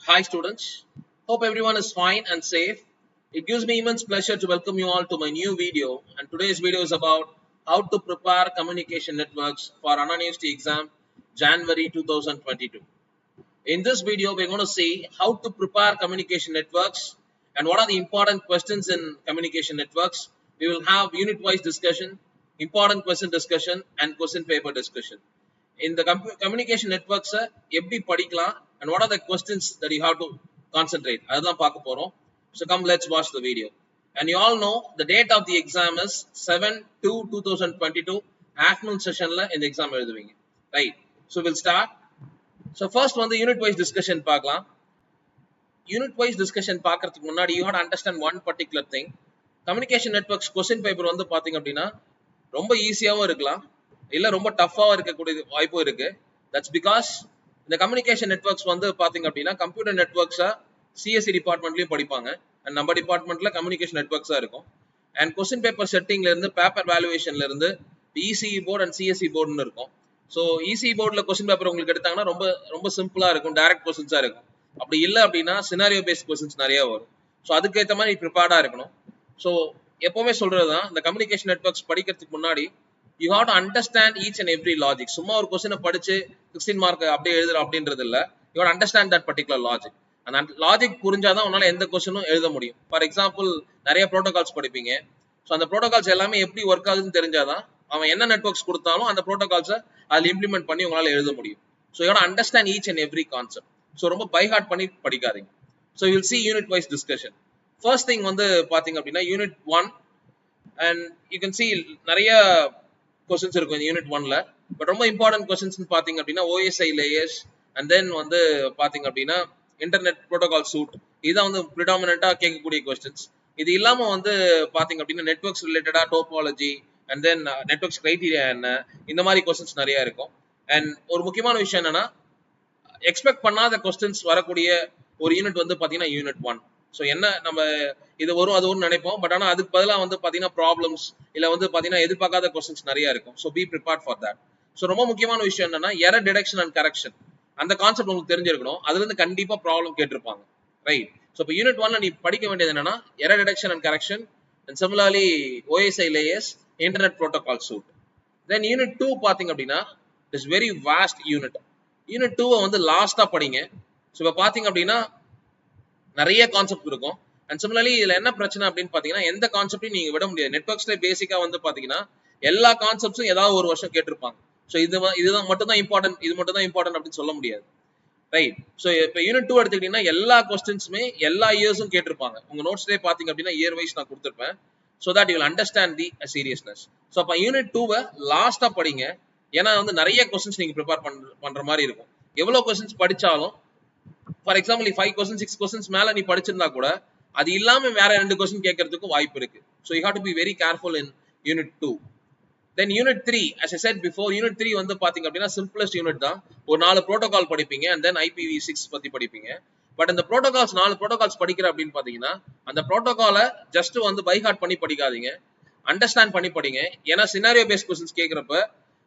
Hi students, hope everyone is fine and safe. It gives me immense pleasure to welcome you all to my new video, and today's video is about how to prepare communication networks for Anna University exam January 2022. In this video we're going to see how to prepare communication networks and what are the important questions in communication networks. We will have unit wise discussion, important question discussion and question paper discussion. In the communication networks எப்படி படிக்கலாம் and what are the questions that you have to concentrate அதுதான் பார்க்க போறோம். So come, let's watch the video. And you all know the date of the exam is 7/2/2022 afternoon sessionல இந்த exam எழுதுவீங்க, right? So we'll start. So first வந்து unit wise discussion பார்க்கலாம். Unit wise discussion பார்க்கிறதுக்கு முன்னாடி you have to understand one particular thing. Communication networks question paper வந்து பாத்தீங்க அப்படின்னா ரொம்ப ஈஸியாவும் இருக்கலாம், இல்ல ரொம்ப டஃப்பாவும் இருக்கக்கூடிய வாய்ப்பும் இருக்கு. That's because இந்த கம்யூனிகேஷன் நெட்வொர்க்ஸ் வந்து பாத்தீங்க அப்படின்னா கம்ப்யூட்டர் நெட்வொர்க்ஸா சிஎஸ்சி டிபார்ட்மெண்ட்லயும் படிப்பாங்க, அண்ட் நம்ம டிபார்ட்மெண்ட்ல கம்யூனிகேஷன் நெட்வொர்க்ஸா இருக்கும். அண்ட் கொஸ்டின் பேப்பர் செட்டிங்ல இருந்து பேப்பர் வேல்யூவேஷன்ல இருந்து இசிஇ போர்டு அண்ட் சிஎஸ்சி போர்டுன்னு இருக்கும். ஸோ இசிஇ போர்டில் கொஸ்டின் பேப்பர் உங்களுக்கு எடுத்தாங்கன்னா ரொம்ப ரொம்ப சிம்பிளா இருக்கும், டைரக்ட் கொஸ்டின்ஸா இருக்கும். அப்படி இல்லை அப்படின்னா சினாரியோ பேஸ்ட் கொஸ்டின்ஸ் நிறைய வரும். ஸோ அதுக்கேற்ற மாதிரி ப்ரிப்பேர்டா இருக்கணும். ஸோ எப்பவுமே சொல்றதுதான், இந்த கம்யூனிகேஷன் நெட்வொர்க்ஸ் படிக்கிறதுக்கு முன்னாடி you have to understand each and every logic. சும்மா ஒரு கொஸ்டினை படிச்சு 16 மார்க் அப்படியே எழுதுற அப்படின்றது இல்ல. You have to understand that particular logic. அந்த லாஜிக் புரிஞ்சாதான் உன்னால எந்த கொஸ்டினும் எழுத முடியும். ஃபார் எக்ஸாம்பிள் நிறைய ப்ரோட்டோகால்ஸ் படிப்பீங்க. ஸோ அந்த ப்ரோட்டோகால்ஸ் எல்லாமே எப்படி ஒர்க் ஆகுதுன்னு தெரிஞ்சாதான் அவன் என்ன நெட்வொர்க்ஸ் கொடுத்தாலும் அந்த ப்ரோட்டோகால்ஸை அதில் இம்ப்ளிமெண்ட் பண்ணி உங்களால எழுத முடியும். So you have to understand each and every concept. So ரொம்ப பை ஹார்ட் பண்ணி படிக்காதீங்க. So you will see unit wise discussion. First thing வந்து பாத்தீங்க அப்படின்னா unit 1 and you can see நிறைய கொஸ்டின்ஸ் இருக்கும் யூனிட் 1ல. பட் ரொம்ப இம்பார்ட்டன்ட் கொஸ்டின்ஸ் பாத்தீங்க அப்படின்னா ஓஎஸ்ஐ லேயர்ஸ் அண்ட் தென் வந்து பாத்தீங்க அப்படின்னா இன்டர்நெட் ப்ரோட்டோகால் சூட், இதான் வந்து ப்ரிடாமினண்டா கேட்கக்கூடிய கொஸ்டின்ஸ். இது இல்லாம வந்து பாத்தீங்க அப்படின்னா நெட்வொர்க்ஸ் ரிலேட்டடா topology and then networks criteria என்ன, இந்த மாதிரி கொஸ்டின்ஸ் நிறைய இருக்கும். அண்ட் ஒரு முக்கியமான விஷயம் என்னன்னா, எக்ஸ்பெக்ட் பண்ணாத கொஸ்டின்ஸ் வரக்கூடிய ஒரு யூனிட் வந்து பாத்தீங்கன்னா யூனிட் 1. ஸோ என்ன நம்ம இது வரும் அது வரும்னு நினைப்போம், பட் ஆனால் அதுக்கு பதிலாக வந்து பார்த்தீங்கன்னா ப்ராப்ளம்ஸ் இல்லை வந்து பார்த்தீங்கன்னா எதிர்பார்க்காத கொஸ்டின்ஸ் நிறைய இருக்கும். So be prepared for that. So ரொம்ப முக்கியமான விஷயம் என்னன்னா எரர் டிடெக்ஷன் அண்ட் கரெக்ஷன், அந்த கான்செப்ட் உங்களுக்கு தெரிஞ்சிருக்கணும். அதுல இருந்து கண்டிப்பாக ப்ராப்ளம் கேட்டிருப்பாங்க, ரைட்? ஸோ இப்போ யூனிட் 1ல நீ படிக்க வேண்டியது என்னன்னா error detection and correction and similarly OSI layers, internet protocol suite. Then unit 2 பார்த்தீங்க அப்படின்னா it's very vast unit. Unit 2 வந்து லாஸ்டா படிங்க. ஸோ இப்போ பார்த்தீங்க அப்படின்னா நிறைய கான்செப்ட் இருக்கும். அண்ட் சிமிலர்லி இதுல என்ன பிரச்சனை அப்படின்னு பாத்தீங்கன்னா எந்த கான்செப்டையும் நீங்க விட முடியாது. நெட்வொர்க்ஸ்ல பேசிக்கா வந்து பாத்தீங்கன்னா எல்லா கான்செப்ட்ஸும் ஏதாவது ஒரு வருஷம் கேட்டிருப்பாங்க. ஸோ இதுதான் மட்டும் தான் இம்பார்ட்டன்ட், இது மட்டும் தான் இம்பார்ட்டன்ட் அப்படின்னு சொல்ல முடியாது, ரைட்? ஸோ இப்போ யூனிட் 2 எடுத்துக்கிட்டீங்கன்னா எல்லா கொஸ்டின்ஸுமே எல்லா இயர்ஸும் கேட்டிருப்பாங்க. உங்க நோட்ஸ்லேயே பாத்தீங்க அப்படின்னா இயர் வைஸ் நான் கொடுத்துருப்பேன். So that you will understand the seriousness. So அப்போ யூனிட் 2 லாஸ்டா படிங்க. ஏன்னா வந்து நிறைய கொஸ்டின்ஸ் நீங்க ப்ரிப்பேர் பண்ற மாதிரி இருக்கும். எவ்வளவு கொஸ்டின்ஸ் படிச்சாலும் ஃபார் எக்ஸாம்பிள் 5 கொஸ்டின் 6 கொஸ்டின்ஸ் மேல நீ படிச்சிருந்தா கூட அது இல்லாம வேற 2 கொஸ்டின் கேட்கறதுக்கு வாய்ப்பு இருக்கு. So you have to be very careful in unit 2. Then unit 3, as I said before, unit 3 வந்து பாத்தீங்க அப்படின்னா சிம்பிளஸ்ட் யூனிட் தான். ஒரு 4 ப்ரோட்டோகால் படிப்பீங்க அண்ட் தென் IPv6 பத்தி படிப்பீங்க. பட் அந்த ப்ரோட்டோகால்ஸ் 4 ப்ரோட்டோகால்ஸ் படிக்கிற அப்படின்னு பாத்தீங்கன்னா அந்த ப்ரோட்டோகாலை ஜஸ்ட் வந்து பை ஹார்ட் பண்ணி படிக்காதீங்க, அண்டர்ஸ்டாண்ட் பண்ணி படிங்க. ஏன்னா சினாரியோ பேஸ்ட் கொஸ்டின்ஸ் கேட்கறப்ப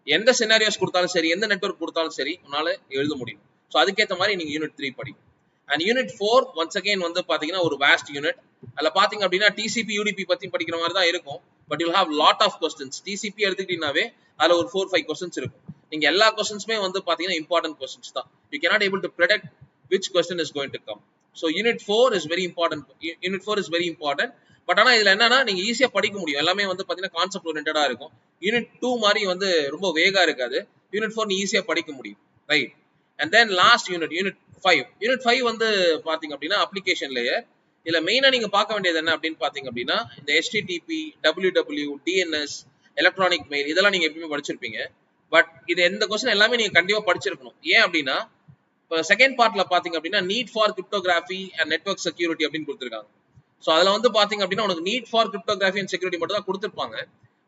எந்த சினாரியோஸ் கொடுத்தாலும் சரி, எந்த நெட்வொர்க் கொடுத்தாலும் சரி உன்னால எழுத முடியும். ஸோ அதுக்கேற்ற மாதிரி நீங்க யூனிட் 3 படிங்க. அண்ட் யூனிட் 4 ஒன்ஸ் அகைன் வந்து பாத்தீங்கன்னா ஒரு வாஸ்ட் யூனிட். அதுல பாத்தீங்க அப்படின்னா டிசிபி யூடிபி பத்தி படிக்கிற மாதிரி தான் இருக்கும். But you'll have lot of questions. TCP எடுத்துக்கிட்டீங்கன்னாவே அதுல ஒரு 4-5 கொஸ்டின்ஸ் இருக்கும். நீங்க எல்லா கொஸ்டின்ஸுமே வந்து பாத்தீங்கன்னா இம்பார்ட்டன்ட் கொஸ்டின்ஸ் தான். You cannot able to predict which question is going to come. So unit 4 is very important. Unit 4 is very important. But ஆனா இதுல என்னன்னா நீங்க ஈஸியா படிக்க முடியும். எல்லாமே வந்து பாத்தீங்கன்னா கான்செப்ட் ஓரியன்டடா இருக்கும். யூனிட் 2 மாதிரி வந்து ரொம்ப வேகா இருக்காது. யூனிட் 4 நீ ஈஸியா படிக்க முடியும், right? And then last unit, unit 5. Unit 5 வந்து பாத்தீங்க அப்படின்னா அப்ளிகேஷன் லேயர். இதுல மெயினா நீங்க பார்க்க வேண்டியது என்ன அப்படின்னு பாத்தீங்க அப்படின்னா இந்த HTTP, WWW, DNS, electronic mail, இதெல்லாம் நீங்க எப்பவுமே படிச்சிருப்பீங்க. பட் இது எந்த கொஸ்டின் எல்லாமே நீங்க கண்டிப்பா படிச்சிருக்கணும். ஏன் அப்படின்னா இப்போ செகண்ட் பார்ட்ல பாத்தீங்க அப்படின்னா need for cryptography and network security அப்படின்னு கொடுத்துருக்காங்க. ஸோ அதுல வந்து பாத்தீங்க அப்படின்னா உனக்கு need for cryptography and security மட்டும் தான் கொடுத்துருப்பாங்க.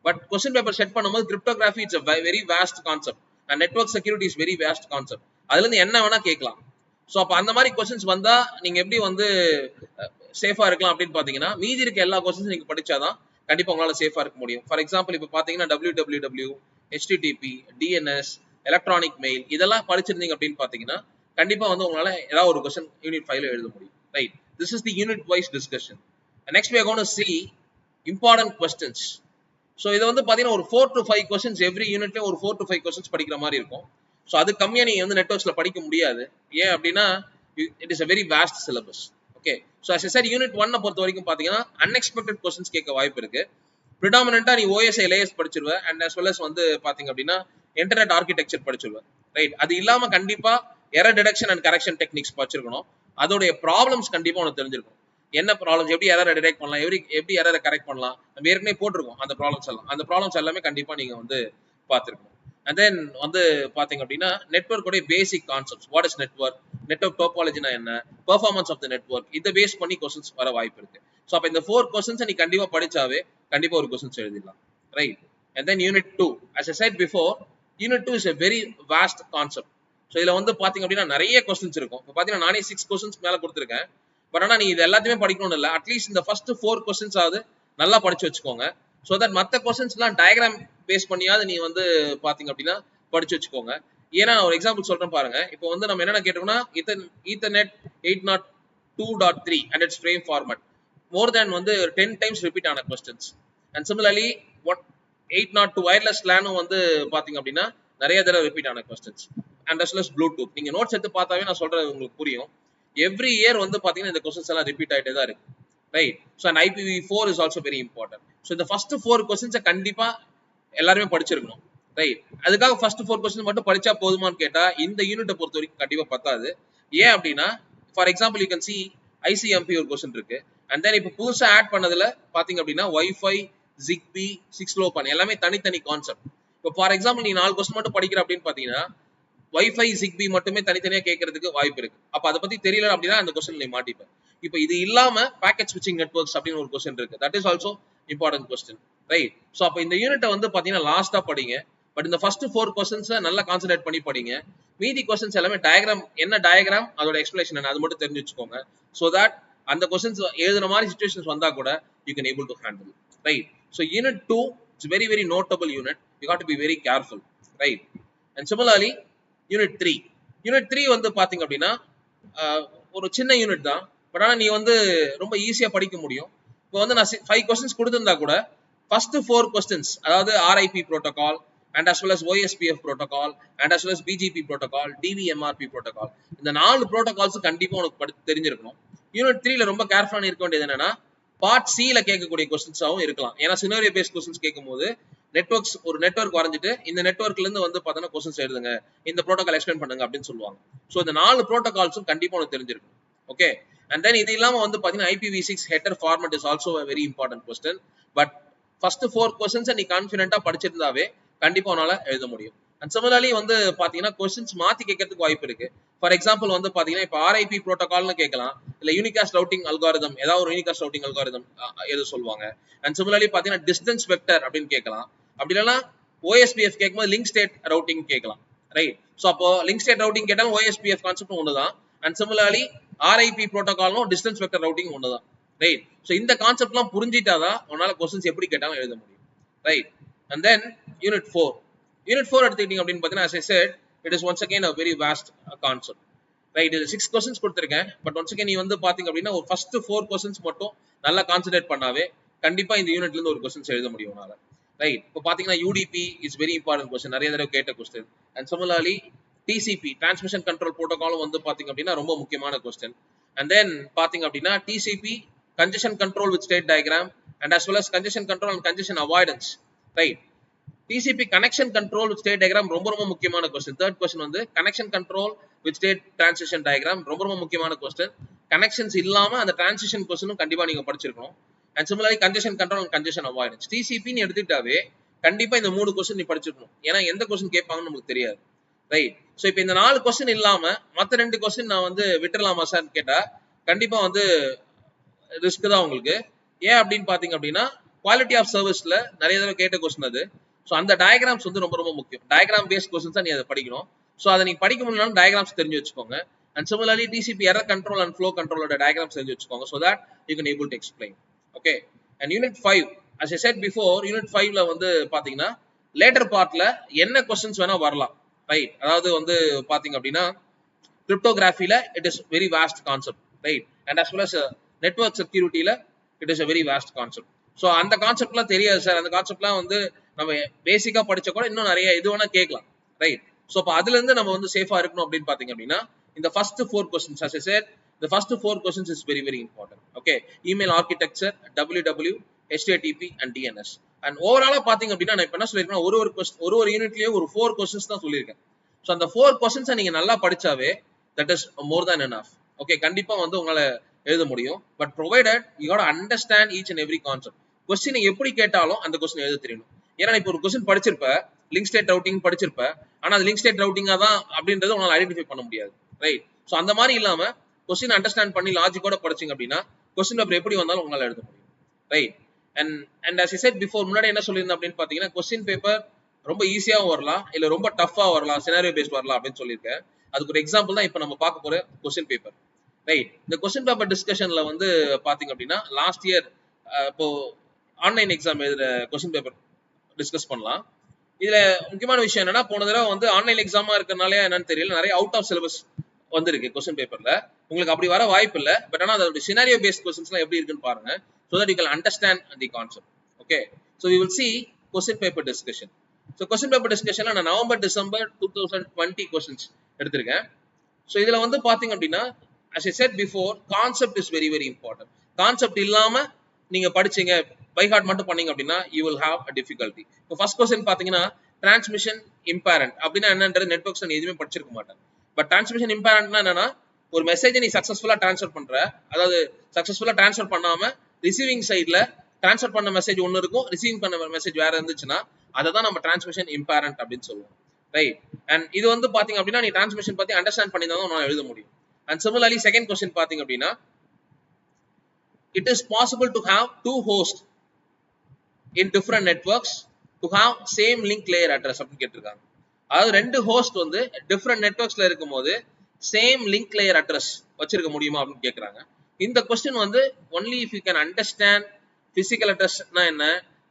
பட் கொஸ்டின் பேப்பர் செட் பண்ணும்போது cryptography it's a very vast concept and network security is very vast concept. அதுல இருந்து என்ன வேணா கேட்கலாம். ஸோ அப்போ அந்த மாதிரி கொஸ்டின்ஸ் வந்தா நீங்க எப்படி வந்து சேஃபா இருக்கலாம் அப்படின்னு பாத்தீங்கன்னா மீதி இருக்க எல்லா கொஸ்டின்ஸ் நீங்க படிச்சாதான் கண்டிப்பா உங்களால சேஃபா இருக்க முடியும். ஃபார் எக்ஸாம்பிள் இப்போ பாத்தீங்கன்னா WWW, HTTP, DNS, electronic mail இதெல்லாம் படிச்சிருந்தீங்க அப்படின்னு பாத்தீங்கன்னா கண்டிப்பா வந்து உங்களால ஏதாவது ஒரு கொஸ்டின் யூனிட் 5ல எழுத முடியும். Right, this is the unit wise discussion. Next we are going to see important questions. So இது வந்து பாத்தீங்கன்னா ஒரு 4 to 5 கொஸ்டின்ஸ் எவ்ரி யூனிட்ல ஒரு 4 to 5 கொஸ்டின்ஸ் படிக்கிற மாதிரி இருக்கும். ஸோ அது கம்மியா நீங்க வந்து நெட்வொர்க்ஸ்ல படிக்க முடியாது. ஏன் அப்படின்னா it is a very vast syllabus. Okay, so as I said unit 1 பொறுத்த வரைக்கும் பாத்தீங்கன்னா அன்எக்ஸ்பெக்டட் கொஸ்டின்ஸ் கேட்க வாய்ப்பு இருக்கு. ப்ரிடாமினண்டா நீ OSI லேயர்ஸ் படிச்சிருவ அண்ட் as well as வந்து பாத்தீங்க அப்படின்னா இன்டர்நெட் ஆர்கிடெக்சர் படிச்சிருவ. ரைட், அது இல்லாம கண்டிப்பா error detection and correction techniques படிச்சிருக்கணும். அதோடைய ப்ராப்ளம்ஸ் கண்டிப்பா உனக்கு தெரிஞ்சிருக்கும். என்ன ப்ராப்ளம்ஸ், எப்படி எரரை டிடெக்ட் பண்ணலாம், எப்படி எரரை கரெக்ட் பண்ணலாம், நம்ம ஏற்கனவே போட்டிருக்கோம் அந்த ப்ராப்ளம்ஸ் எல்லாமே கண்டிப்பா நீங்க வந்து பார்த்துருக்கணும். அண்ட் தென் வந்து பாத்தீங்க அப்படின்னா நெட்வொர்க்கோடைய basic concepts, what is network டோபாலஜினா என்ன, பெர்ஃபார்மன்ஸ் ஆஃப் த நெட்வொர்க், இதை பேஸ் பண்ணி கொஸ்டின்ஸ் வர வாய்ப்பு இருக்கு. ஸோ அப்போ இந்த 4 கொஸ்டின்ஸ் நீ கண்டிப்பா படிச்சாவே கண்டிப்பா ஒரு கொஸ்டின்ஸ் எழுதிடலாம். Right, and then unit 2 as I said before, unit 2 is a very vast concept. So இதுல வந்து பாத்தீங்க அப்படின்னா நிறைய கொஸ்டின்ஸ் இருக்கும். இப்போ பாத்தீங்கன்னா நானே 6 கொஸ்டின்ஸ் மேல கொடுத்துருக்கேன். பட் ஆனா நீ இது எல்லாத்தையுமே படிக்கணும்னு இல்லை, அட்லீஸ்ட் இந்த ஃபர்ஸ்ட் 4 கொஸ்டின்ஸ் ஆகுது நல்லா படிச்சு வச்சுக்கோங்க. ஸோ தட் மற்ற கொஸ்டின்ஸ்லாம் டயக்ராம் பேஸ் பண்ணியாவது நீ வந்து பாத்தீங்க அப்படின்னா படிச்சு வச்சுக்கோங்க. ஏன்னா ஒரு எக்ஸாம்பிள் சொல்றேன் பாருங்க. இப்போ வந்து நம்ம என்னென்ன கேட்டோம்னா ethernet 802.3 and its frame format மோர் தேன் வந்து 10 டைம்ஸ் ரிப்பீட் ஆன கொஸ்டின்ஸ். அண்ட் சிமிலர்லி 802 வயர்லெஸ் லேனும் வந்து பாத்தீங்க அப்படின்னா நிறைய தடவை ரிப்பீட் ஆன questions. And as well as Bluetooth, நீங்க நோட்ஸ் எடுத்து பார்த்தாவே நான் சொல்றது உங்களுக்கு புரியும். எவ்ரி இயர் வந்து பாத்தீங்கன்னா இந்த கொஸ்டின்ஸ் எல்லாம் ரிப்பீட் ஆயிட்டே தான் இருக்கு. Right, so and IPv4 is also very important. So இந்த ஃபர்ஸ்ட் 4 கொஸ்டின்ஸை கண்டிப்பா எல்லாருமே படிச்சிருக்கணும். ரைட், அதுக்காக ஃபர்ஸ்ட் 4 கொஸ்டின் மட்டும் படிச்சா போதுமான்னு கேட்டா இந்த யூனிட்டை பொறுத்த வரைக்கும் கண்டிப்பா பத்தாது. ஏன் அப்படின்னா for example you can see ICMP ஒரு கொஸ்டின் இருக்கு. அண்ட் தென் இப்போ புதுசா ஆட் பண்ணதுல பாத்தீங்க அப்படின்னா வைஃபை, ஜிக்பி, 6LoWPAN எல்லாமே தனித்தனி கான்செப்ட். இப்போ ஃபார் எக்ஸாம்பிள் நீ 4 கொஸ்டின் மட்டும் படிக்கிற அப்படின்னு பாத்தீங்கன்னா வைஃபை, ஜிக்பி மட்டுமே தனித்தனியா கேட்கறதுக்கு வாய்ப்பு இருக்கு. அப்ப அதை பத்தி தெரியல அப்படின்னா அந்த கொஸ்டின் நீ மாட்டிப்ப. இப்போ இது இல்லாம பேக்கெட் ஸ்விட்சிங் நெட்வொர்க்ஸ் அப்படின்னு ஒரு கொஸ்டின் இருக்கு. That is also important question. Right, so அப்போ இந்த யூனிட்டை வந்து பாத்தீங்கன்னா லாஸ்டா படிங்க. பட் இந்த ஃபர்ஸ்ட் 4 கொஸ்டின்ஸை நல்லா கான்சென்ட்ரேட் பண்ணி படிங்க. மீதி கொஸ்டின்ஸ் எல்லாமே டயக்ராம், என்ன டயக்ராம், அதோட எக்ஸ்பிளேஷன் என்ன, அது மட்டும் தெரிஞ்சு வச்சுக்கோங்க. ஸோ தட் அந்த கொஸ்டின்ஸ் எழுதுற மாதிரி சுச்சுவேஷன்ஸ் வந்தா கூட you can able to handle. Right, so unit 2 it's very very notable unit. You have to be very careful. Right, and similarly unit 3 வந்து பாத்தீங்க அப்படின்னா ஒரு சின்ன யூனிட் தான். பட் ஆனா நீ வந்து ரொம்ப ஈஸியா படிக்க முடியும். இப்போ வந்து நான் 5 கொஸ்டின்ஸ் கொடுத்திருந்தா கூட ஃபர்ஸ்ட் 4 கொஸ்டின்ஸ், அதாவது RIP protocol and as well as OSPF protocol and as well as BGP protocol, DVMRP protocol, இந்த 4 ப்ரோட்டோகால்ஸ் கண்டிப்பா உனக்கு தெரிஞ்சிருக்கணும். யூனிட் 3ல ரொம்ப கேர்ஃபுல்லா இருக்க வேண்டியது என்னன்னா பார்ட் C ல கேட்கக்கூடிய கொஸ்டின்ஸாவும் இருக்கலாம். ஏன்னா சினாரியோ பேஸ்ட் கொஸ்டின்ஸ் கேட்கும்போது நெட்வொர்க்ஸ், ஒரு நெட்வொர்க் வரைஞ்சிட்டு இந்த நெட்வொர்க்ல இருந்து வந்து பார்த்தா கொஸ்டின்ஸ் எழுதுங்க, இந்த ப்ரோட்டோகால் எக்ஸ்பிளைன் பண்ணுங்க அப்படின்னு சொல்லுவாங்க. ஸோ இந்த 4 ப்ரோட்டோகால்ஸும் கண்டிப்பா உனக்கு தெரிஞ்சிருக்கும். ஓகே, அண்ட் தென் இது இல்லாம வந்து பாத்தீங்கன்னா IPv6 header format is also a very important question. But first 4 கொஸ்டின்ஸை நீ கான்ஃபிடென்ட்டா படிச்சிருந்தாவே கண்டிப்பா உன்னால எழுத முடியும். அண்ட் சிமிலர்லி வந்து பாத்தீங்கன்னா கொஸ்டின்ஸ் மாத்தி கேட்கறதுக்கு வாய்ப்பு இருக்கு. ஃபார் எக்ஸாம்பிள் வந்து பாத்தீங்கன்னா இப்போ RIP ப்ரோட்டோகால்னு கேட்கலாம், இல்ல யூனிகாஸ்ட் ரவுட்டிங் அல்காரிதம், ஏதாவது ஒரு யூனிகாஸ்ட் ரவுட்டிங் அல்காரிதம் எது சொல்லுவாங்க. அண்ட் சிமிலர்லி பாத்தீங்கன்னா டிஸ்டன்ஸ் வெக்டர் அப்படின்னு கேட்கலாம். அப்படி இல்லைன்னா OSPF கேட்கும்போது லிங்க் ஸ்டேட் ரவுட்டிங் கேட்கலாம். ரைட், ஸோ அப்போ லிங்க் ஸ்டேட் ரவுட்டிங் கேட்டாலும் OSPF கான்செப்ட் ஒண்ணுதான். அண்ட் சிமிலர்லி RIP ப்ரோட்டோகாலும் டிஸ்டன்ஸ் வெக்டர் ரவுட்டிங் ஒண்ணுதான். ரைட், ஸோ இந்த கான்செப்ட்லாம் புரிஞ்சிட்டாதான் உன்னால கொஸ்டின்ஸ் எப்படி கேட்டாலும் எழுத முடியும். ரைட், அண்ட் தென் யூனிட் 4 எடுத்துக்கிட்டீங்க அப்படின்னு பாத்தீங்கன்னா as I said, it is once again a very vast concept. Right, இது 6 கொஸ்டின்ஸ் கொடுத்துருக்கேன். பட் ஒன்ஸ் அகைன் நீ வந்து பாத்தீங்க அப்படின்னா ஒரு ஃபர்ஸ்ட் 4 கொஸ்டின்ஸ் மட்டும் நல்லா கான்சென்ட்ரேட் பண்ணாவே கண்டிப்பா இந்த யூனிட்ல இருந்து ஒரு கொஸ்டின்ஸ் எழுத முடியும் உன்னால. ரைட், இப்போ பாத்தீங்கன்னா UDP is very important question, நிறைய தடவை கேட்ட question. And similarly TCP transmission control ப்ரோட்டோகாலும் வந்து பாத்தீங்க அப்படின்னா ரொம்ப முக்கியமான கொஸ்டின். அண்ட் தென் பாத்தீங்க அப்படின்னா TCP congestion control with state diagram and as well as congestion control and congestion avoidance. Right, TCP connection control with state diagram ரொம்ப ரொம்ப முக்கியமான கொஸ்டின். தேர்ட் கொஸ்டின் வந்து connection control with state transition diagram ரொம்ப ரொம்ப முக்கியமான question. Connections இல்லாம அந்த transition கொஸ்டினும் கண்டிப்பா நீங்க படிச்சிருக்கணும். And similarly congestion control and congestion avoidance, TCP ன்னு எடுத்துட்டாவே கண்டிப்பா இந்த 3 கொஸ்டின் நீ படிச்சிருக்கணும். ஏன்னா எந்த கொஸ்டின் கேட்பாங்கன்னு நமக்கு தெரியாது. ரைட், ஸோ இப்போ இந்த 4 கொஸ்டின் இல்லாம மற்ற 2 கொஸ்டின் நான் வந்து விட்டுறலாமா சார் கேட்டா கண்டிப்பா வந்து ரிஸ்க் தான் உங்களுக்கு. ஏன் அப்படின்னு பாத்தீங்க அப்படின்னா குவாலிட்டி ஆஃப் சர்வீஸ்ல நிறைய தடவை கேட்ட கொஸ்டின் அது. ஸோ அந்த டயக்ராம்ஸ் வந்து ரொம்ப ரொம்ப முக்கியம். டயக்ராம் பேஸ்ட் கொஸ்டின்ஸ் தான் நீ அதை படிக்கணும். ஸோ அதை நீ படிக்க முடியலனாலும் டயக்ராம்ஸ் தெரிஞ்சு வச்சுக்கோங்க. And similarly TCP error control and flow கண்ட்ரோலோட டயக்ராம்ஸ் தெரிஞ்சு வச்சுக்கோங்க. So that you can able to explain. Okay, and unit 5 as I said before, unit 5ல வந்து பாத்தீங்கன்னா லேட்டர் பார்ட்ல என்ன கொஸ்டின்ஸ் வேணா வரலாம். ரைட், அதாவது வந்து பாத்தீங்க அப்படின்னா கிரிப்டோகிராஃபில it is very vast concept, right? And as well as network செக்யூரிட்டில it is a very vast concept. So அந்த கான்செப்ட்லாம் தெரியாது சார், அந்த கான்செப்ட்லாம் வந்து நம்ம பேசிக்கா படிச்ச கூட இன்னும் நிறைய இது வேணா கேட்கலாம், ரைட்? ஸோ அப்போ அதுல இருந்து நம்ம வந்து சேஃபா இருக்கணும் அப்படின்னு பாத்தீங்க அப்படின்னா இந்த first 4 questions, as I said, the first 4 questions is very very important. Okay, email architecture, WW, HTTP and DNS. And ஓவராலா பாத்தீங்க அப்படின்னா நான் இப்ப என்ன சொல்லிருக்கேன், ஒரு யூனிட்லயே ஒரு 4 questions தான் சொல்லியிருக்கேன். ஸோ அந்த 4 questions நீங்க நல்லா படிச்சாவே that is more than enough. Okay, கண்டிப்பா வந்து உங்களால எழுத முடியும். But provided you have to understand each and every concept. Question எப்படி கேட்டாலும் அந்த கொஸ்டின் எழுத தெரியணும். ஏன்னா இப்போ ஒரு கொஸ்டின் படிச்சிருப்ப, லிங்க் ஸ்டேட் ரவுட்டிங் படிச்சிருப்ப, ஆனா அது லிங்க் ஸ்டேட் ரவுட்டிங்கா தான் அப்படின்றது உங்களால ஐடென்டிஃபை பண்ண முடியாது, ரைட்? ஸோ அந்த மாதிரி இல்லாம கொஸ்டின் அண்டர்ஸ்டாண்ட் பண்ணி லாஜிக்கோட படிச்சிங்க அப்படின்னா கொஸ்டின் பேப்பர் எப்படி வந்தாலும் உங்களால எழுத முடியும், right? And as I said before, முன்னாடி என்ன சொல்லியிருந்தேன் அப்படின்னு பாத்தீங்கன்னா கொஸ்டின் பேப்பர் ரொம்ப ஈஸியாவும் வரலாம், இல்ல ரொம்ப டஃபா வரலாம், சினாரியோ பேஸ்ட் வரலாம் அப்படின்னு சொல்லியிருக்கேன். அதுக்கு ஒரு எக்ஸாம்பிள் தான் இப்ப நம்ம பார்க்க போற கொஸ்டின் பேப்பர், ரைட்? இந்த கொஸ்டின் பேப்பர் டிஸ்கஷன்ல வந்து பாத்தீங்க அப்படின்னா லாஸ்ட் இயர் இப்போ ஆன்லைன் எக்ஸாம் எழுதுற கொஸ்டின் பேப்பர் டிஸ்கஸ் பண்ணலாம். இதுல முக்கியமான விஷயம் என்னன்னா, போன தடவை வந்து ஆன்லைன் எக்ஸாமா இருக்கறனால என்னன்னு தெரியல, நிறைய அவுட் ஆஃப் சிலபஸ் வந்திருக்கு கொஸ்டின் பேப்பர்ல. உங்களுக்கு அப்படி வர வாய்ப்பு இல்ல, பட் ஆனா அதோட சினாரியோ பேஸ்ட் கொஸ்டின்ஸ்லாம் எப்படி இருக்குன்னு பாருங்க, so that you can understand the concept. Okay, so we will see question paper discussion. So question paper discussionல நான் நவம்பர் டிசம்பர் 2020 கொஸ்டின்ஸ் எடுத்திருக்கேன். so இதுல வந்து பாத்தீங்க அப்படின்னா as I said before, concept is very very important. Concept இல்லாம நீங்க படிச்சீங்க, by heart மட்டும் பண்ணீங்க அப்படின்னா you will have a difficulty. இப்போ ஃபர்ஸ்ட் क्वेश्चन பாத்தீங்கன்னா டிரான்ஸ்மிஷன் இம்பேரண்ட் அப்படின்னா என்னன்றது நெட்வொர்க்ஸ் நான் எதுவுமே படிச்சிருக்க மாட்டேன். பட் டிரான்ஸ்மிஷன் இம்பேரண்ட்னா என்னன்னா, ஒரு மெசேஜை நீ சக்சஸ்ஃபுல்லா ட்ரான்ஸ்ஃபர் பண்ற, அதாவது சக்சஸ்ஃபுல்லா ட்ரான்ஸ்ஃபர் பண்ணாம ரிசீவிங் சைட்ல ட்ரான்ஸ்ஃபர் பண்ண மெசேஜ் ஒன்னு இருக்கும், ரிசீவிங் பண்ண மெசேஜ் வேற இருந்துச்சுன்னா அதை தான் நம்ம டிரான்ஸ்மிஷன் இம்பேரண்ட் அப்படின்னு சொல்லுவோம், ரைட்? அண்ட் இது வந்து பாத்தீங்க அப்படின்னா நீ டிரான்ஸ்மிஷன் பத்தி அண்டர்ஸ்டாண்ட் பண்ணி தான் நான் எழுத முடியும். அண்ட் சிமிலர்லி செகண்ட் क्वेश्चन பாத்தீங்க அப்படின்னா it is possible to have two hosts in different networks to have same link layer address அப்படின்னு கேட்டிருக்காங்க. அதாவது ரெண்டு ஹோஸ்ட் வந்து டிஃபரெண்ட் நெட்வொர்க்ஸ்ல இருக்கும்போது சேம் லிங்க் லேயர் அட்ரஸ் வச்சிருக்க முடியுமா அப்படின்னு கேட்கறாங்க. இந்த क्वेश्चन வந்து only if you can understand physical addressனா என்ன,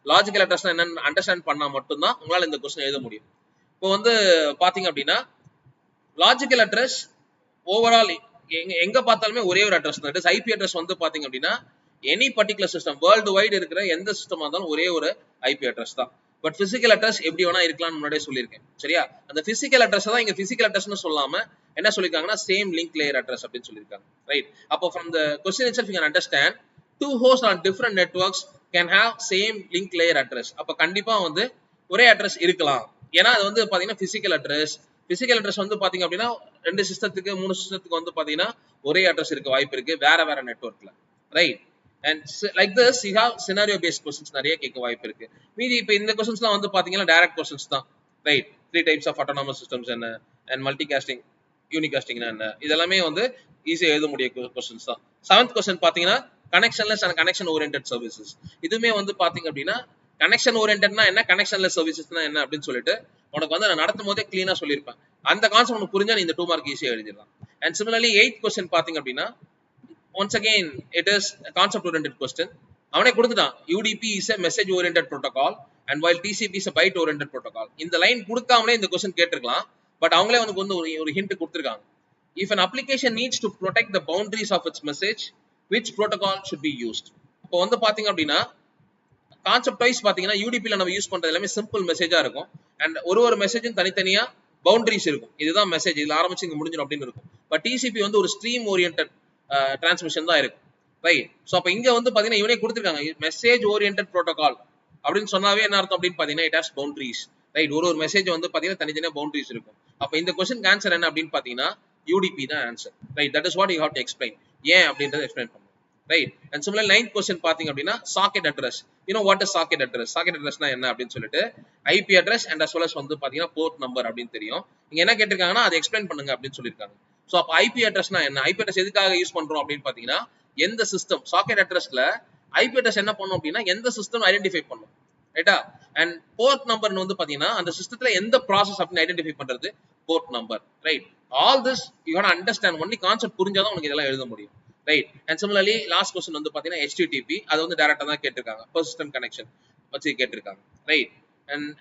லாஜிக்கல் அட்ரஸ்னா என்னன்னு அண்டர்ஸ்டாண்ட் பண்ணா மட்டும்தான் உங்களால இந்த क्वेश्चन எழுத முடியும். இப்போ வந்து பாத்தீங்க அப்படின்னா லாஜிக்கல் அட்ரஸ் ஓவரால் எங்க பார்த்தாலுமே ஒரே ஒரு அட்ரஸ் தான். ஐபி அட்ரஸ் வந்து பாத்தீங்க அப்படின்னா any particular system world wide இருக்கிற எந்த சிஸ்டமா இருந்தாலும் ஒரே ஒரு ஐபி அட்ரஸ் தான். பட் பிசிக்கல் அட்ரஸ் எப்படி வேணா இருக்கலாம்னு முன்னாடியே சொல்லியிருக்கேன், சரியா? அந்த பிசிக்கல் அட்ரஸ் தான் இங்க பிசிக்கல் அட்ரஸ்னு சொல்லாம என்ன சொல்லிருக்காங்கன்னா சேம் லிங்க் லேயர் அட்ரஸ் அப்படின்னு சொல்லியிருக்காங்க, ரைட்? அப்போ from the question itself you can understand two hosts on different networks can have same link layer address. அப்ப கண்டிப்பா வந்து ஒரே அட்ரஸ் இருக்கலாம், ஏன்னா அது வந்து பாத்தீங்கன்னா பிசிக்கல் அட்ரஸ். பிசிக்கல் அட்ரஸ் வந்து பாத்தீங்க அப்படின்னா ரெண்டு சிஸ்டத்துக்கு மூணு சிஸ்டத்துக்கு வந்து பாத்தீங்கன்னா ஒரே அட்ரஸ் இருக்க வாய்ப்பு இருக்கு வேற வேற நெட்வொர்க்ல, right? And like this you have scenario based questions நிறைய கேட்க வாய்ப்பு இருக்கு. மீதி இப்போ இந்த क्वेश्चंसலாம் வந்து பாத்தீங்கன்னா டைரக்ட் क्वेश्चंस தான், right? 3 types of autonomous systems என்ன, அண்ட் மல்டிகாஸ்டிங் யூனிகாஸ்டிங்னா என்ன, இதெல்லாமே வந்து ஈஸியா எழுத முடிய क्वेश्चंस தான். 7th क्वेश्चन பாத்தீங்கன்னா connectionless and connection oriented services. இதுமே வந்து பாத்தீங்க அப்படின்னா கனெக்ஷன் ஓரியன்டட்னா என்ன, கனெக்ஷன்லெஸ் சர்வீசஸ்னா என்ன அப்படின்னு சொல்லிட்டு உனக்கு வந்து நான் நடத்தும் போதே கிளீனா சொல்லியிருப்பேன். அந்த கான்செப்ட் உனக்கு புரிஞ்சா நீ இந்த 2 மார்க் ஈஸியா எழுதிடலாம். அண்ட் சிமிலர்லி 8th क्वेश्चन பாத்தீங்க அப்படின்னா once again it is a concept oriented question. அவனே கொடுத்துட்டான், UDP is a message oriented protocol and while TCP is a byte oriented protocol. இந்த லைன் கொடுக்காமலே இந்த क्वेश्चन கேட்டிருக்கலாம், பட் அவங்களே உனக்கு வந்து ஒரு ஹிண்ட் கொடுத்திருக்காங்க. If an application needs to protect the boundaries of its message, which protocol should be used? இப்போ வந்து பாத்தீங்க அப்படின்னா கான்செப்ட் வைஸ் பாத்தீங்கன்னா யூடிபில நம்ம யூஸ் பண்றது எல்லாமே சிம்பிள் மெசேஜா இருக்கும். அண்ட் ஒரு மெசேஜும் தனித்தனியா பவுண்டரிஸ் இருக்கும், இதுதான் மெசேஜ், இதுல ஆரம்பிச்சு இங்க முடிஞ்சிடும் அப்படின்னு இருக்கும். பட் டிசிபி வந்து ஒரு ஸ்ட்ரீம் ஓரியன்டட் டிரான்ஸ்மிஷன் தான் இருக்கு, ரைட்? சோ அப்ப இங்க வந்து பாத்தீங்கன்னா இவனே கொடுத்திருக்காங்க மெசேஜ் ஓரியன்டட் புரோட்டோகால் அப்படின்னு சொன்னாவே என்ன அர்த்தம் அப்படின்னு பாத்தீங்கன்னா இட் ஹஸ் பவுண்டரிஸ், ரைட்? ஒரு மெசேஜ் வந்து பாத்தீங்கன்னா தனித்தனியா பவுண்டரிஸ் இருக்கும். அப்ப இந்த क्वेश्चन ஆன்சர் என்ன அப்படின்னு பாத்தீங்கன்னா யூடிபி தான் answer, right? That is what you have to explain, ஏன் அப்படின்றத எக்ஸ்பிளைன் பண்ணணும், right? And similar 9th question பாத்தீங்க அப்படின்னா socket address. You know what is socket address? Socket அட்ரஸ்னா என்ன அப்படின்னு சொல்லிட்டு IP address and as well as வந்து பாத்தீங்கன்னா போர்ட் நம்பர் அப்படின்னு தெரியும். இங்க என்ன கேட்டிருக்காங்கன்னா அதை எக்ஸ்பிளைன் பண்ணுங்க அப்படின்னு சொல்லியிருக்காங்க. சோ அப்ப ஐபி அட்ரஸ்னா என்ன, ஐபி அட்ரஸ் எதுக்காக யூஸ் பண்றோம் அப்படின்னு பாத்தீங்கன்னா எந்த சிஸ்டம் சாக்கெட் அட்ரஸ்ல ஐபி அட்ரஸ் என்ன பண்ணும் அப்படின்னா எந்த சிஸ்டம் ஐடென்டிஃபை பண்ணும், ரைட்டா? அண்ட் போர்ட் நம்பர்னு வந்து பாத்தீங்கன்னா அந்த சிஸ்டத்துல எந்த ப்ராசஸ் அப்படின்னு ஐடென்டிஃபை பண்றது port number, right? All this you have to understand, only concept புரிஞ்சாதான் உங்களுக்கு இதெல்லாம் எழுத முடியும், right? And similarly last question வந்து பாத்தீங்கன்னா HTTP, அது வந்து டைரக்டா தான் கேட்டிருக்காங்க, பெர்சிஸ்டன்ட் கனெக்ஷன் வச்சு கேட்டிருக்காங்க, ரைட்?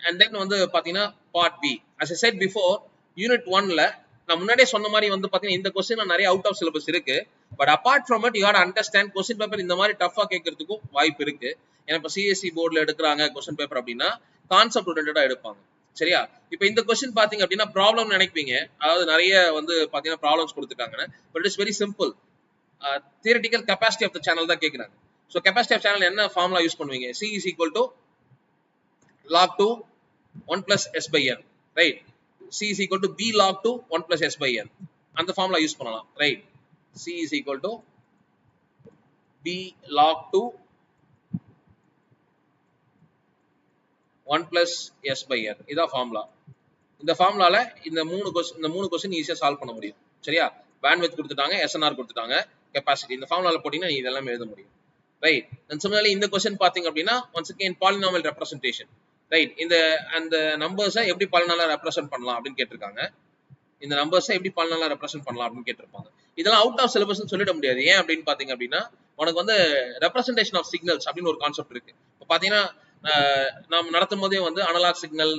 அண்ட் தென் வந்து பாத்தீங்கன்னா part B. as I said before, unit 1ல நான் முன்னாடியே சொன்ன மாதிரி வந்து பாத்தீங்கன்னா இந்த கொஸ்டின்ல நிறைய அவுட் ஆஃப் சிலபஸ் இருக்கு. But apart from it you have to understand question paper இந்த மாதிரி டஃபா கேட்கறதுக்கும் வாய்ப்பு இருக்கு. ஏன்னா இப்ப சிஎஸ்சி போர்டுல எடுக்கிறாங்க கொஸ்டின் பேப்பர் அப்படின்னா கான்செப்ட் ஓரியன்டா எடுப்பாங்க. சரியா? இப்ப இந்த கொஸ்டின் பாத்தீங்க அப்படின்னா ப்ராப்ளம் நினைப்பீங்க, அதாவது நிறைய வந்து பாத்தீங்கன்னா ப்ராப்ளம்ஸ் கொடுத்துருக்காங்க. But it's very simple. Theoretical capacity of the channel தான் கேட்கிறாங்க. ஸோ கெப்பாசிட்டி ஆஃப் சேனல் என்ன ஃபார்முலா யூஸ் பண்ணுவீங்க? C is equal to log to 1 plus S by N, right? C is equal to B log to 1 plus S by N. அந்த formula use பண்ணலாம், right? C is equal to B log to 1 plus S by N. இதான் formula. இந்த ஃபார்முலால இந்த மூணு question ஈஸியா solve பண்ண முடியும். சரியா? பேண்ட்விட்த் கொடுத்துட்டாங்க, SNR கொடுத்துட்டாங்க, கெப்பாசிட்டி. இந்த ஃபார்முலால போட்டீங்கன்னா நீங்க இதெல்லாம் எழுத முடியும், ரைட்? அண்ட் சிமிலர்லி இந்த கொஸ்டின் பாத்தீங்க அப்படின்னா once again polynomial representation, right? அந்த நம்பர்ஸை எப்படி பாலினாமியலா ரெப்ரசென்ட் பண்ணலாம் அப்படின்னு கேட்டிருக்காங்க. இந்த நம்பர்ஸை எப்படி பாலினாமியலா ரெப்ரசென்ட் பண்ணலாம் அப்படின்னு கேட்டிருப்பாங்க. இதெல்லாம் அவுட் ஆஃப் சிலபஸ்னு சொல்லிட முடியாது. ஏன் அப்படின்னு பாத்தீங்க அப்படின்னா உனக்கு வந்து ரெப்ரசன்டேஷன் ஆஃப் சிக்னல்ஸ் அப்படின்னு ஒரு கான்செப்ட் இருக்கு. இப்போ பாத்தீங்கன்னா நாம் நடத்தும் போதே வந்து அனலாக் சிக்னல்,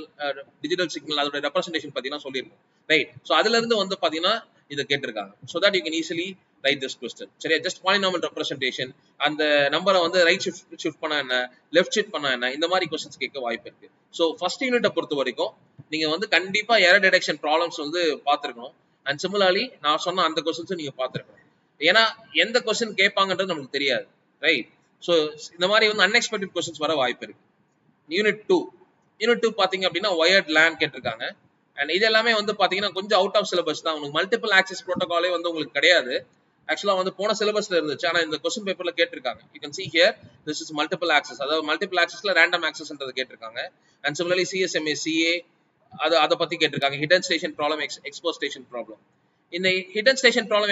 டிஜிட்டல் சிக்னல், அதோட ரெப்ரசன்டேஷன் பாத்தீங்கன்னா சொல்லியிருக்கோம், ரைட்? ஸோ அதுல இருந்து வந்து பாத்தீங்கன்னா இதை கேட்டிருக்காங்க. So that you can easily right this question. சரியா? ஜஸ்ட் பாலினாமியல் ரெப்ரசன்டேஷன், அந்த நம்பரை வந்து ரைட் ஷிஃப்ட் பண்ணா என்ன, லெஃப்ட் ஷிஃப்ட் பண்ணா என்ன, இந்த மாதிரி கொஸ்டின்ஸ் கேட்க வாய்ப்பு இருக்கு. ஸோ ஃபர்ஸ்ட் யூனிட்டை பொறுத்த வரைக்கும் நீங்க வந்து கண்டிப்பா எரர் டிடெக்ஷன் ப்ராப்ளம்ஸ் வந்து பார்த்துருக்கணும். அண்ட் சிமிலர்லி நான் சொன்ன அந்த கொஸ்டின்ஸும் நீங்க பார்த்துருக்கணும். ஏன்னா எந்த கொஸ்டின் கேட்பாங்கன்றது நமக்கு தெரியாது, ரைட்? ஸோ இந்த மாதிரி வந்து அன்எக்ஸ்பெக்டட் கொஸ்டின்ஸ் வர வாய்ப்பு இருக்கு. யூனிட் 2 பாத்தீங்க அப்படின்னா ஒயர்ட் லேன் கேட்டிருக்காங்க. அண்ட் இது எல்லாமே வந்து பாத்தீங்கன்னா கொஞ்சம் அவுட் ஆஃப் சிலபஸ் தான். உங்களுக்கு மல்டிபிள் ஆக்சஸ் ப்ரோட்டோகாலே வந்து உங்களுக்கு கிடையாது. ஆக்சுவலா வந்து போன சிலபஸ்ல இருந்துச்சு, ஆனா இந்த கொஸ்டின் பேப்பர்ல கேட்டிருக்காங்க. You can see here this is multiple access, அதாவது மல்டிபிள் ஆக்சஸ்ல ரேண்டம் ஆக்சஸ்ன்றது கேட்டிருக்காங்க. அண்ட் சிமிலர்லி சிஎஸ்எம்ஏ சிஏ அதை பத்தி கேட்டிருக்காங்க. Hidden station problem, expose station problem. இந்த hidden station problem,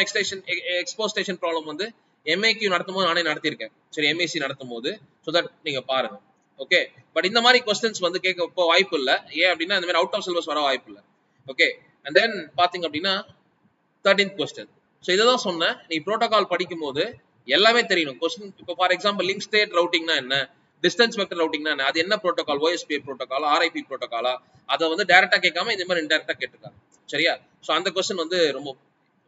expose station problem வந்து MAQ நடத்தும் போது நானே நடத்திருக்கேன். சரி, MAC நடத்தும் போது. ஸோ தட் நீங்க பாருங்க, ஓகே? பட் இந்த மாதிரி கொஸ்டின்ஸ் வந்து கேட்க இப்போ வாய்ப்பு இல்லை. ஏன் அப்படின்னா இந்த மாதிரி அவுட் ஆஃப் சிலபஸ் வர வாய்ப்பு இல்லை, ஓகே? அண்ட் தென் பாத்தீங்க அப்படின்னா 13th கொஸ்டின். ஸோ இதை தான் சொன்னேன், நீ ப்ரோட்டோகால் படிக்கும் போது எல்லாமே தெரியணும். கொஸ்டின் இப்போ ஃபார் எக்ஸாம்பிள் லிங்க் ஸ்டேட் ரவுட்டிங்னா என்ன, டிஸ்டன்ஸ் வெக்டர் ரவுட்டிங்னா என்ன, அது என்ன ப்ரோட்டோகால், OSPF ப்ரோட்டோகால், RIP ப்ரோட்டோகாலா, அதை வந்து டைரக்டா கேட்காம இந்த மாதிரி இன்டைரக்டா கேட்டிருக்காங்க. சரியா? ஸோ அந்த கொஸ்டின் வந்து ரொம்ப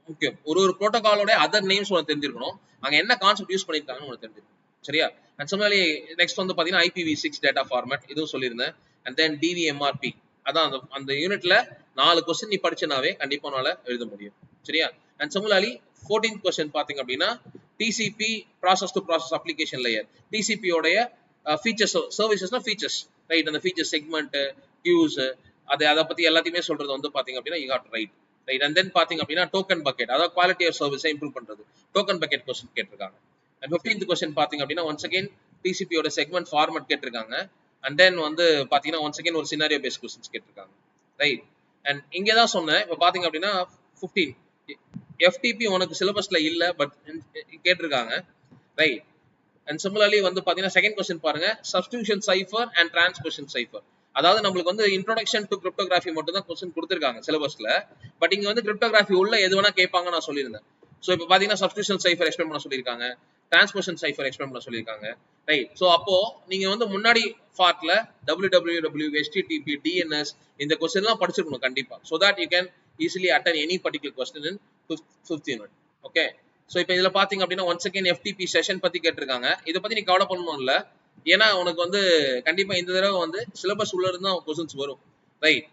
முக்கியம். ஒரு ப்ரோட்டோகாலோட அதர் நேம்ஸ் உனக்கு தெரிஞ்சிருக்கணும், அங்க என்ன கான்செப்ட் யூஸ் பண்ணிருக்காங்கன்னு உனக்கு தெரிஞ்சிருக்கணும். சரியா? அண்ட் சிமிலர்லி நெக்ஸ்ட் வந்து பாத்தீங்கன்னா IPv6 டேட்டா ஃபார்மேட், இதுவும் சொல்லியிருந்தேன். அண்ட் தென் DVMRP, அதான் அந்த யூனிட்ல 4 கொஸ்டின் நீ படிச்சனாவே கண்டிப்பா உன்னால எழுத முடியும். சரியா? அண்ட் சிமிலர்லி 14th கொஸ்டின் பாத்தீங்க அப்படின்னா TCP process to process application layer, TCP உடைய ஃபீச்சர்ஸ், சர்வீசஸ்னா ஃபீச்சர்ஸ், ரைட்? அந்த ஃபீச்சர் செக்மெண்ட், கியூஸ், அதை பத்தி எல்லாத்தையுமே சொல்றது வந்து பாத்தீங்க அப்படின்னா you have to right, right? And then பாத்தீங்க அப்படின்னா டோக்கன் பக்கெட், அதாவது குவாலிட்டி ஆஃப் சர்வீஸை இம்ப்ரூவ் பண்றது, டோக்கன் பக்கெட் கொஸ்டின் கேட்டிருக்காங்க. அண்ட் 15th கொஸ்டின் பாத்தீங்க அப்படின்னா ஒன்ஸ் அகைன் TCP யோட செக்மெண்ட் ஃபார்மேட் கேட்டிருக்காங்க. அண்ட் தென் வந்து பாத்தீங்கன்னா ஒன்ஸ் அகைன் ஒரு சினாரியோ பேஸ்ட் கொஸ்டின்ஸ் கேட்டிருக்காங்க, ரைட்? அண்ட் இங்கே தான் சொன்னேன், இப்போ பாத்தீங்க அப்படின்னா 15 FTP உனக்கு சிலபஸ்ல இல்ல, பட் கேட்டிருக்காங்க, ரைட்? அண்ட் சிமிலர்லி வந்து பாத்தீங்கன்னா செகண்ட் கொஸ்டின் பாருங்க, substitution cipher and transmission cipher. அதாவது நம்மளுக்கு வந்து இன்ட்ரோடக்ஷன் டு கிரிப்டோகிராஃபி மட்டும் தான் கொஸ்டின் கொடுத்திருக்காங்க சிலபஸ்ல. பட் இங்க வந்து கிரிப்டோகிராஃபி உள்ள எது வேணா கேட்பாங்க நான் சொல்லியிருந்தேன். ஸோ இப்போ பாத்தீங்கன்னா சப்ஸ்டிடியூஷன் சைஃபர் எக்ஸ்பிளைன் பண்ண சொல்லியிருக்காங்க, டிரான்ஸ்மிஷன் சைஃபர் எக்ஸ்பிளைன் பண்ண சொல்லியிருக்காங்க, ரைட்? ஸோ அப்போ நீங்க வந்து முன்னாடி பார்ட்ல www, HTTP, DNS இந்த கொஸ்டின்லாம் படிச்சிருக்கணும் கண்டிப்பா. So that you can easily attend any particular question in 5th unit, okay? So இப்போ இதுல பாத்தீங்க அப்படின்னா ஒன்ஸ் அகைன் FTP செஷன் பத்தி கேட்டிருக்காங்க. இதை பத்தி நீ கவலை பண்ணணும் இல்ல, ஏன்னா உனக்கு வந்து கண்டிப்பா இந்த தடவை வந்து சிலபஸ் உள்ள இருந்து தான் கொஸ்டின்ஸ் வரும், ரைட்?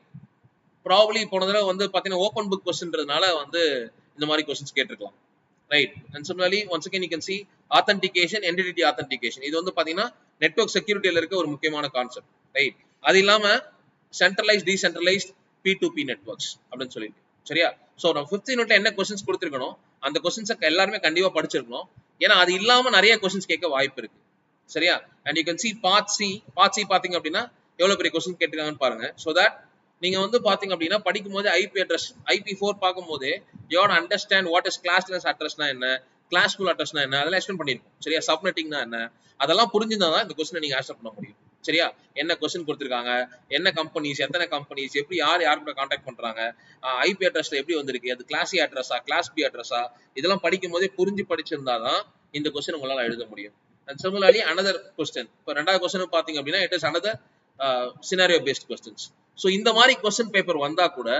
ப்ராபபிலி போன தடவை வந்து பாத்தீங்கன்னா ஓப்பன் புக் கொஸ்டின்றதுனால வந்து இந்த மாதிரி கொஸ்டின்ஸ் கேட்டிருக்கலாம், right? And similarly once again you can see authentication, entity authentication. இது வந்து பாத்தீங்கன்னா நெட்வொர்க் செக்யூரிட்டியில இருக்க ஒரு முக்கியமான கான்செப்ட், ரைட்? அது இல்லாம சென்ட்ரலைஸ்ட், டீசென்ட்ரலைஸ்ட், P2P நெட்வொர்க்ஸ் அப்படின்னு சொல்லிட்டு. சரியா? ஸோ நம்ம 5th யூனிட்ல என்ன கொஸ்டின்ஸ் கொடுத்துருக்கணும், அந்த கொஸ்டின்ஸை எல்லாருமே கண்டிப்பா படிச்சிருக்கணும். ஏன்னா அது இல்லாம நிறைய கொஸ்டின்ஸ் கேட்க வாய்ப்பு இருக்கு. சரியா? And you can see part C பாத்தீங்க அப்படின்னா எவ்வளவு பெரிய கொஸ்டின் கேட்டிருக்காங்கன்னு பாருங்க. ஸோ தட் நீங்க வந்து பாத்தீங்க அப்படின்னா படிக்கும் போது ஐபி அட்ரஸ், IP4 பார்க்கும் போது you have to understand what is classless அட்ரஸ்னா என்ன, கிளாஸ்ஃபுல் அட்ரஸ்னா என்ன, அதெல்லாம் எக்ஸ்பிளைன் பண்ணிருக்கோம். சரியா? சப்நெட்டிங்னா என்ன, அதெல்லாம் புரிஞ்சிருந்தா தான் இந்த கொஸ்டினை நீங்க ஆன்சர் பண்ண முடியும். சரியா? என்ன கொஸ்டின் கொடுத்திருக்காங்க, என்ன கம்பெனிஸ், எத்தனை கம்பெனிஸ், எப்படி யார் கூட கான்டாக்ட் பண்றாங்க, ஐபி அட்ரஸ்ல எப்படி வந்திருக்கு, அது கிளாஸ் ஏ அட்ரஸா, கிளாஸ் பி அட்ரஸா, இதெல்லாம் படிக்கும் போதே புரிஞ்சு படிச்சிருந்தா தான் இந்த கொஸ்டின் உங்களால எழுத முடியும். அண்ட் சிமிலர்லி அனதர் கொஸ்டின், இப்போ ரெண்டாவது கொஸ்டின் பாத்தீங்க அப்படின்னா it is another scenario paste questions. So இந்த மாதிரி கொஸ்டின் பேப்பர் வந்தா கூட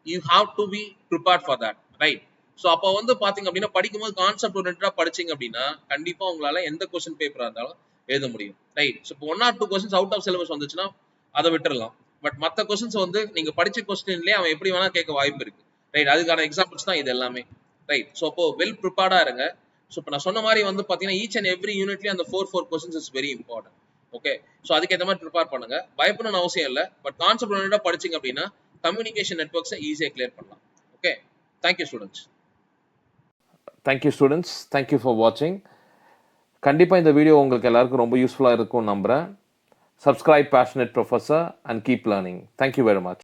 you have to be prepared for that, right? So அப்போ வந்து பாத்தீங்க அப்படின்னா படிக்கும்போது கான்செப்ட் ஓரியன்டா படிச்சீங்க அப்படின்னா கண்டிப்பா உங்களால எந்த கொஸ்டின் பேப்பரா இருந்தாலும் எழுத முடியும், ரைட்? ஸோ இப்போ 1 or 2 questions out of syllabus வந்துச்சுன்னா அதை விட்டுறலாம். பட் மற்ற கொஸ்டின்ஸ் வந்து நீங்க படிச்ச கொஸ்டின்லயே அவன் எப்படி வேணா கேட்க வாய்ப்பு இருக்கு, ரைட்? அதுக்கான எக்ஸாம்பிள்ஸ் தான் இது எல்லாமே, ரைட்? ஸோ அப்போ வெல் ப்ரிப்பேர்டா இருங்க. ஸோ இப்போ நான் சொன்ன மாதிரி வந்து பாத்தீங்கன்னா ஈச் அண்ட் எவ்ரி யூனிட்லயும் அந்த 4 questions is very important. Okay, so அதுக்கேற்ற மாதிரி ப்ரிப்பேர் பண்ணுங்க. பயப்படணும்னு அவசியம் இல்லை. பட் கான்செப்ட் ஓரியன்டா படிச்சீங்க அப்படின்னா கம்யூனிகேஷன் நெட்வொர்க்ஸை ஈஸியாக கிளியர் பண்ணலாம். Okay, thank you students. Thank you students, thank you for வாட்சிங். கண்டிப்பாக இந்த வீடியோ உங்களுக்கு எல்லாருக்கும் ரொம்ப யூஸ்ஃபுல்லாக இருக்கும்னு நம்புகிறேன். Subscribe Passionate Professor and keep learning. Thank you very much.